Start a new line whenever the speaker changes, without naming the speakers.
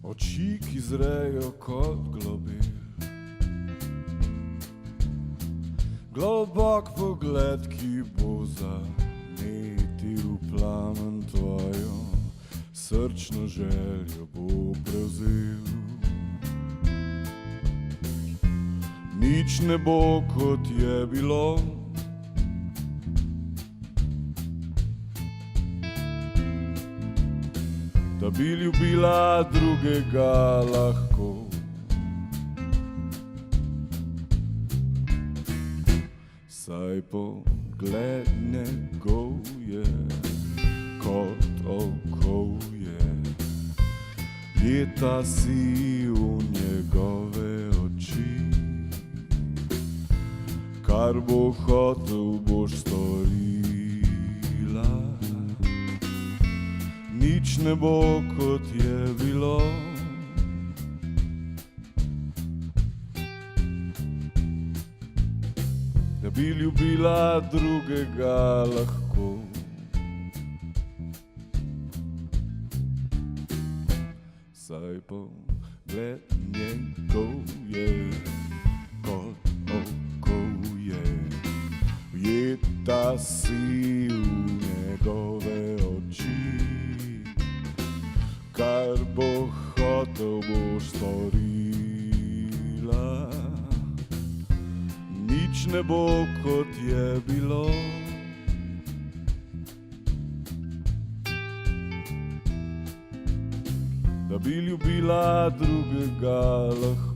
Oči, ki zrejo kot globir, globok pogled, ki bo zanetil plamen tvojo, srčno željo bo prevzel. Nič ne bo, kot je bilo, da bi ljubila drugega lahko. Saj pogled njegov je kot okovje, leta si v njegove oči. Kar bo hotel, boš storila, nič ne bo, kot je bilo. Da bi ljubila drugega lahko. Saj pogled njegov je kot okovje, ujeta si v njegove oči. Kar bo hotel, boš storila, nič ne bo, kot je bilo. Da bi ljubila drugega lahko.